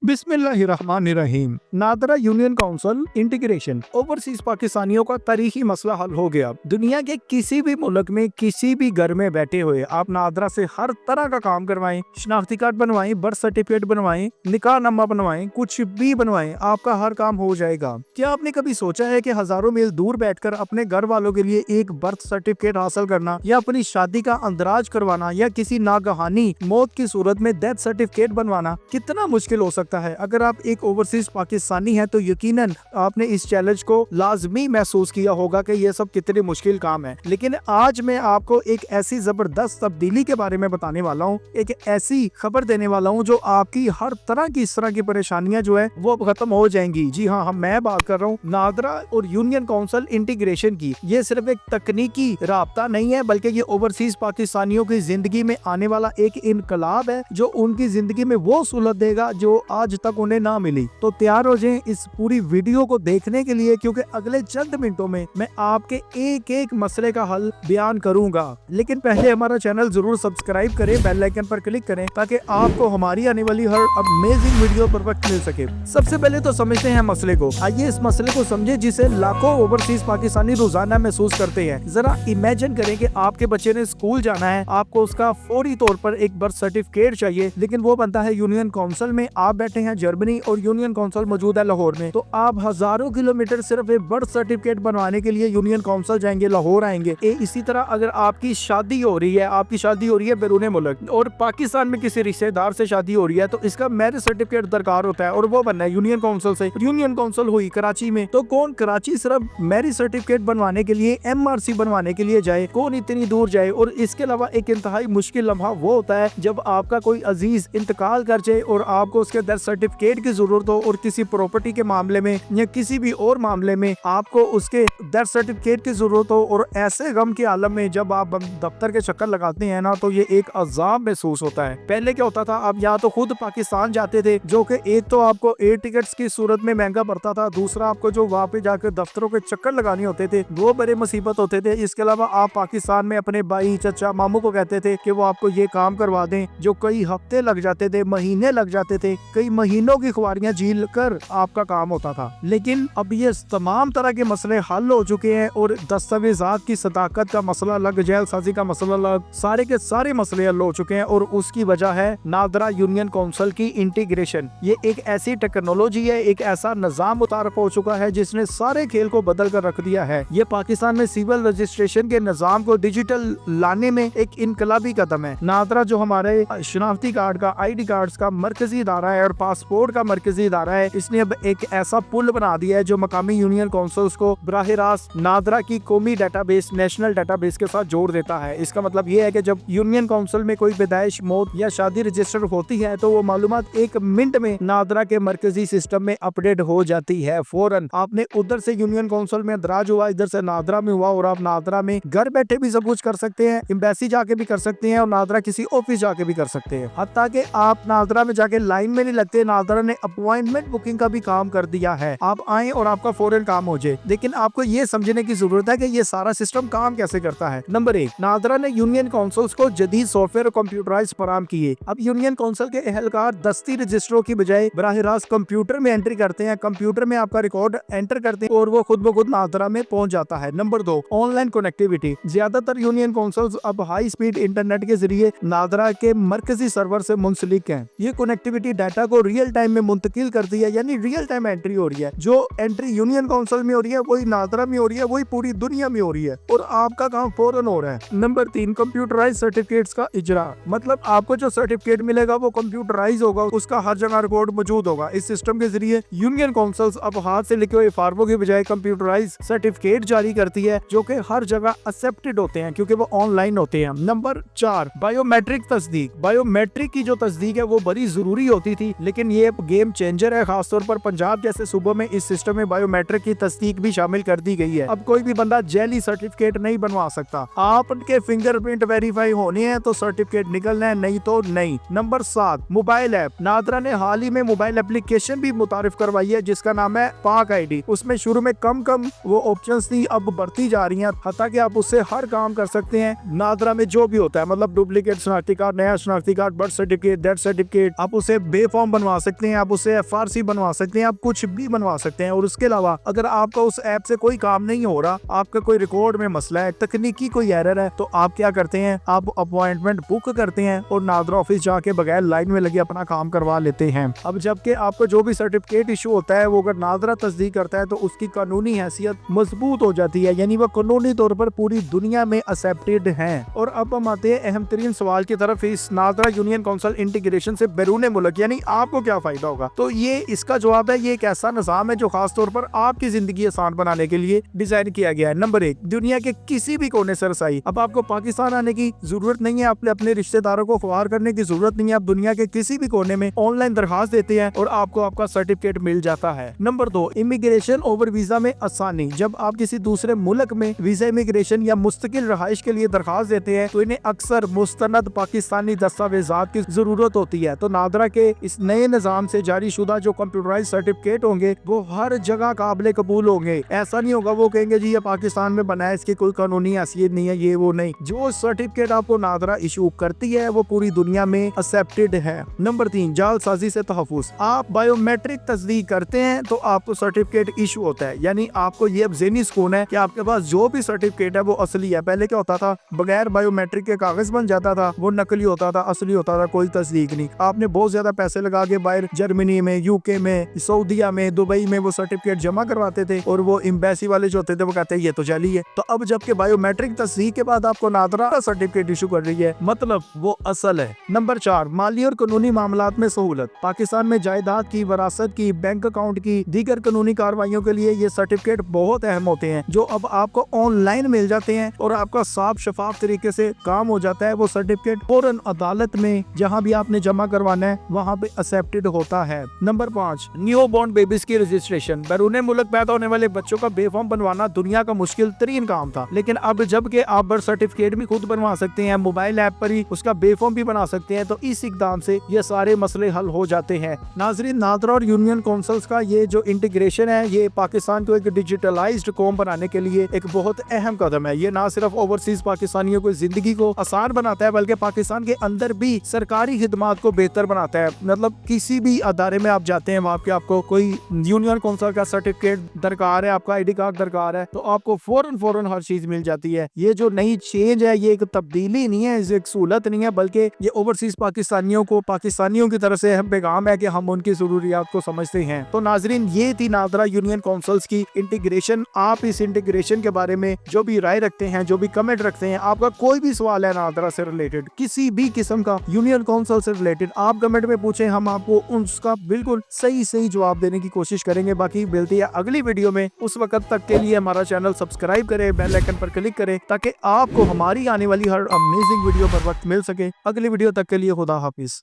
बिस्मिल्लाहिर्रहमानिर्रहीम। NADRA union council integration overseas पाकिस्तानियों का तारीखी मसला हल हो गया। दुनिया के किसी भी मुल्क में किसी भी घर में बैठे हुए आप नादरा से हर तरह का काम करवाएं, शनाख्ती कार्ड बनवाएं, बर्थ सर्टिफिकेट बनवाएं, निकाह नामा बनवाएं, कुछ भी बनवाएं, आपका हर काम हो जाएगा। क्या आपने कभी सोचा है कि हजारों मील दूर बैठकर अपने घर वालों के लिए एक बर्थ सर्टिफिकेट हासिल करना या अपनी शादी का अंदराज करवाना या किसी नागहानी मौत की सूरत में डेथ सर्टिफिकेट बनवाना कितना मुश्किल हो सकता है? अगर आप एक ओवरसीज पाकिस्तानी हैं तो यकीनन आपने इस चैलेंज को लाजमी महसूस किया होगा कि ये सब कितने मुश्किल काम है। लेकिन आज मैं आपको एक ऐसी जबरदस्त तब्दीली के बारे में बताने वाला हूँ, एक ऐसी खबर देने वाला हूँ जो आपकी हर तरह की इस तरह की परेशानियां जो है वो खत्म हो जाएंगी। जी हाँ, मैं बात कर रहा हूँ नादरा और यूनियन काउंसिल इंटीग्रेशन की। ये सिर्फ एक तकनीकी राब्ता नहीं है, बल्कि ये ओवरसीज पाकिस्तानियों की जिंदगी में आने वाला एक इनकलाब है जो उनकी जिंदगी में वो सहूलत देगा जो आज तक उन्हें ना मिली। तो तैयार हो जाएं इस पूरी वीडियो को देखने के लिए, क्योंकि अगले चंद मिनटों में मैं आपके एक एक मसले का हल बयान करूंगा। लेकिन पहले हमारा चैनल जरूर सब्सक्राइब करें, बेल आइकन पर क्लिक करें ताकि आपको हमारी आने वाली हर अमेजिंग वीडियो पर वक्त मिल सके। सबसे पहले तो समझते हैं मसले को। आइए इस मसले को समझे जिसे लाखों ओवरसीज पाकिस्तानी रोजाना महसूस करते हैं। जरा इमेजिन करें कि आपके बच्चे ने स्कूल जाना है, आपको उसका फौरी तौर पर एक बर्थ सर्टिफिकेट चाहिए, लेकिन वो बनता है यूनियन काउंसिल में। आप बैठे हैं जर्मनी और यूनियन काउंसिल मौजूद है लाहौर में, तो आप हजारों किलोमीटर सिर्फ एक बर्थ सर्टिफिकेट बनवाने के लिए यूनियन काउंसिल जाएंगे, लाहौर आएंगे। इसी तरह अगर आपकी शादी हो रही है बैरून मुल्क और पाकिस्तान में किसी रिश्तेदार से शादी हो रही है, तो इसका मैरिज सर्टिफिकेट दरकार होता है और वो बनना है यूनियन काउंसिल से। यूनियन काउंसिल हुई कराची में, तो कौन कराची सिर्फ मैरिज सर्टिफिकेट बनवाने के लिए, MRC बनवाने के लिए जाए? कौन इतनी दूर जाए? और इसके अलावा एक इंतहाई मुश्किल लम्हा वो होता है जब आपका कोई अजीज इंतकाल कर जाए और आपको उसके डेथ सर्टिफिकेट की जरूरत हो, और किसी प्रॉपर्टी के मामले में या किसी भी और मामले में आपको उसके डेथ सर्टिफिकेट की जरूरत हो। और ऐसे गम के आलम में जब आप दफ्तर के चक्कर लगाते हैं ना, तो ये एक अजाब महसूस होता है। पहले क्या होता था, आप या तो खुद पाकिस्तान जाते थे, जो कि एक तो आपको एयर टिकट्स की सूरत में महंगा पड़ता था, दूसरा आपको जो वहाँ पे जाकर दफ्तरों के चक्कर लगाने होते थे वो बड़े मुसीबत होते थे। इसके अलावा आप पाकिस्तान में अपने भाई, चचा, मामू को कहते थे कि वो आपको ये काम करवा दें, जो कई हफ्ते लग जाते थे, महीने लग जाते थे, कई महीनों की ख्वारियां झील कर आपका काम होता था। लेकिन अब ये तमाम तरह के मसले हल हो चुके हैं और दस्तावेजात की सदाकत का मसला अलग, जेल साजी का मसला अलग, सारे के सारे मसले हल हो चुके हैं। और उसकी वजह है नादरा यूनियन काउंसिल की इंटीग्रेशन। ये एक ऐसी टेक्नोलॉजी है, एक ऐसा निजाम मुतारफ हो चुका है जिसने सारे खेल को बदल कर रख दिया है। ये पाकिस्तान में सिविल रजिस्ट्रेशन के निजाम को डिजिटल लाने में एक इनकलाबी कदम है। नादरा जो हमारे शनाख्ती कार्ड का, ID कार्ड्स का मरकजी इदारा है और पासपोर्ट का मरकजी इदारा है, इसने अब एक ऐसा पुल बना दिया है जो मकामी यूनियन काउंसिल्स को बराह रास्त नादरा की कौमी डेटाबेस, नेशनल डेटाबेस के साथ जोड़ देता है। इसका मतलब ये है कि जब यूनियन काउंसिल में कोई पैदाइश, मौत या शादी रजिस्टर होती है तो वो मालूमात एक मिनट में नादरा के मरकजी सिस्टम में अपडेट हो जाती है फौरन। आपने उधर से यूनियन काउंसिल में दराज हुआ, इधर से नादरा में हुआ, और आप नादरा में घर बैठे भी सब कुछ कर सकते हैं, एम्बेसी जाके भी कर सकते हैं और नादरा किसी ऑफिस जाके भी कर सकते हैं। हत्ता कि आप नादरा में जाके लाइन में नहीं लगते। नादरा ने अपॉइंटमेंट बुकिंग का भी काम कर दिया है, आप आए और आपका फौरन काम हो जाए। लेकिन आपको ये समझने की जरूरत है कि ये सारा सिस्टम काम कैसे करता है। नंबर 1, नादरा ने यूनियन काउंसिल्स को जदीद सॉफ्टवेयर और कंप्यूटराइज फराहम किए। अब यूनियन काउंसिल के एहलकार दस्ती रजिस्टरों की बजाय बराह रास्त कंप्यूटर में एंट्री करते हैं, कंप्यूटर में आपका रिकॉर्ड एंटर करते हैं और वो खुद ब खुद नादरा में पहुंच जाता है। Number 2, online connectivity. ज्यादातर यूनियन काउंसिल्स अब हाई स्पीड इंटरनेट के जरिए नादरा के मरकजी सर्वर से मुंसलिक हैं। ये कनेक्टिविटी डाटा को रियल टाइम में मुंतकिल करती है, यानी रियल टाइम एंट्री हो रही है। जो एंट्री यूनियन काउंसिल में हो रही है वही नादरा में हो रही है, वही पूरी दुनिया में हो रही है और आपका काम फौरन हो रहा है। नंबर 3, कंप्यूटराइज सर्टिफिकेट्स का इजरा। मतलब आपको जो सर्टिफिकेट मिलेगा वो कंप्यूटराइज होगा, उसका हर जगह रिकॉर्ड मौजूद होगा। इस सिस्टम के जरिए यूनियन काउंसिल्स अब हाथ से लिखे हुए फार्मों की बजाय कंप्यूटराइज सर्टिफिकेट जारी करती है, जो कि हर जगह एक्सेप्टेड होते हैं क्योंकि वो ऑनलाइन होते हैं। नंबर 4, बायोमेट्रिक तस्दीक। बायोमेट्रिक की जो तस्दीक है वो बड़ी जरूरी होती थी, लेकिन ये गेम चेंजर है। खासतौर पर पंजाब जैसे सूबों में इस सिस्टम में बायोमेट्रिक की तस्दीक भी शामिल कर दी गई है। अब कोई भी बंदा जेली सर्टिफिकेट नहीं बनवा सकता। आपके फिंगरप्रिंट वेरीफाई होने हैं तो सर्टिफिकेट निकलना है, नहीं तो नहीं। Number 7, mobile app. नादरा ने हाल ही में मोबाइल एप्लीकेशन भी मुतारिफ करवाई है जिसका नाम है पाक ID। उसमें शुरू में कम वो ऑप्शंस थी, अब बढ़ती जा रही हैं, हत्ता कि आप उससे हर काम कर सकते हैं। नादरा में जो भी होता है, मतलब डुप्लीकेट शनाख्ती कार्ड, नया शनाख्ती card, birth certificate, death certificate, आप उसे बेफॉर्म बनवा सकते हैं, आप उससे FRC बनवा सकते हैं, आप कुछ भी बनवा सकते हैं। और उसके अलावा अगर आपका उस ऐप से कोई काम नहीं हो रहा, आपका कोई रिकॉर्ड में मसला है, तकनीकी कोई एरर है, तो आप क्या करते हैं, आप अपॉइंटमेंट बुक करते हैं और नादरा ऑफिस जाके बगैर लाइन में लगे अपना काम करवा लेते हैं। अब जबकि आपको जो भी सर्टिफिकेट इशू होता है वो अगर नादरा तस्दीक करता है तो उसकी कानूनी हैसियत मजबूत हो जाती है, यानी वो कानूनी तौर पर पूरी दुनिया में एक्सेप्टेड है। और अब हम आते हैं अहम तरीन सवाल की तरफ, इस नादरा यूनियन काउंसिल इंटीग्रेशन से बैरून मुल्क यानी आपको क्या फायदा होगा। तो ये इसका जवाब है, ये एक ऐसा निजाम है जो खास तौर पर आपकी जिंदगी आसान बनाने के लिए डिजाइन किया गया है। नंबर 1, दुनिया के किसी भी कोने से रसाई। अब आपको पाकिस्तान आने की जरूरत नहीं है, आपने अपने रिश्तेदारों को ख्वार करने की जरूरत नहीं है, आप दुनिया के किसी भी कोने में ऑनलाइन दरखास्त देते हैं और आपको आपका सर्टिफिकेट मिल जाता है। नंबर 2, इमिग्रेशन ओवर वीजा में आसानी। जब आप किसी दूसरे मुल्क में वीजा इमिग्रेशन या मुस्तकिल रहाइश के लिए दरखास्त देते हैं तो इन्हें अक्सर मुस्तनद पाकिस्तानी दस्तावेजात की जरूरत होती है। तो नादरा के इस नए निजाम से जारी शुदा जो कंप्यूटराइज सर्टिफिकेट होंगे वो हर जगह काबिल कबूल होंगे। ऐसा नहीं होगा वो कहेंगे जी ये पाकिस्तान में बना है, इसकी कोई कानूनी हैसियत नहीं है, ये वो नहीं। जो सर्टिफिकेट आपको नादरा इशू करती है वो पूरी दुनिया में एक्सेप्टेड है। नंबर 3, जालसाजी से तहफ़्फ़ुज़। आप बायोमेट्रिक तस्दीक करते हैं तो आपको सर्टिफिकेट इशू होता है, यानी आपको ये अब ज़हनी सुकून है कि आपके पास जो भी सर्टिफिकेट है वो असली है। पहले क्या होता था, बगैर बायोमेट्रिक के कागज बन जाता था, वो नकली होता था, असली होता था, कोई तस्दीक नहीं। आपने बहुत ज्यादा पैसे लगा के बाहर जर्मनी में, यूके में, सऊदीया में, दुबई में वो सर्टिफिकेट जमा करवाते थे और वो एम्बेसी वाले जो होते थे वो कहते हैं ये तो जाली है। तो अब जबकि बायोमेट्रिक तस्दीक के बाद आपको नादरा सर्टिफिकेट इशू कर रही है, मतलब वो असल है। नंबर 4, माली और कानूनी मामलात में सहूलत। पाकिस्तान में जायदाद की, वरासत की, बैंक अकाउंट की, दीगर कानूनी कार्रवाइयों के लिए ये सर्टिफिकेट बहुत अहम होते हैं, जो अब आपको ऑनलाइन मिल जाते हैं और आपका साफ शफाफ तरीके से काम हो जाता है। वो सर्टिफिकेट फौरन अदालत में जहां भी आपने जमा करवाना है वहां पे एक्सेप्टेड होता है। नंबर 5, न्यू बॉर्न बेबीज की रजिस्ट्रेशन। बैरून मुल्क पैदा होने वाले बच्चों का बेफॉर्म बनवाना दुनिया का मुश्किल तरीन काम था, लेकिन अब जबकि आप बर्थ सर्टिफिकेट भी खुद बनवा सकते हैं, मोबाइल ऐप पर ही उसका बेफॉर्म भी बना सकते हैं, तो इस इकदाम से ये सारे मसले हल हो जाते हैं। नाजरीन, नादरा और यूनियन काउंसिल्स का ये जो इंटीग्रेशन है ये पाकिस्तान को एक डिजिटलाइज्ड कौम बनाने के लिए एक बहुत अहम कदम है। ये ना सिर्फ ओवरसीज पाकिस्तानियों को जिंदगी को आसान बनाता है बल्कि पाकिस्तान के अंदर भी सरकारी खिदमात को बेहतर बनाता है। मतलब किसी भी अदारे में आप जाते हैं, वहाँ पे आपको कोई यूनियन काउंसिल का सर्टिफिकेट दरकार है, आपका ID कार्ड दरकार है, तो आपको फौरन हर चीज मिल जाती है। ये जो नई चेंज है ये एक तब्दीली नहीं है, एक सहूलत नहीं है, बल्कि ये ओवरसीज पाकिस्तानियों को पाकिस्तानियों की तरफ से पैगाम है कि हम उनकी जरूरियात को समझते हैं। तो नाजरीन, ये थी नादरा यूनियन काउंसिल्स की इंटीग्रेशन। आप इस इंटीग्रेशन के बारे में जो भी राय रखते हैं, जो भी कमेंट रखते हैं, आपका कोई भी सवाल है नादरा से रिलेटेड, किसी भी किस्म का यूनियन काउंसिल से रिलेटेड, आप कमेंट में पूछें, हम आपको उसका बिल्कुल सही जवाब देने की कोशिश करेंगे। बाकी मिलती है अगली वीडियो में, उस वक्त तक के लिए हमारा चैनल सब्सक्राइब करें, बेल आइकन पर क्लिक करें ताकि आपको हमारी आने वाली हर अमेजिंग वीडियो पर वक्त मिल सके। अगली वीडियो तक के लिए खुदा हाफिज।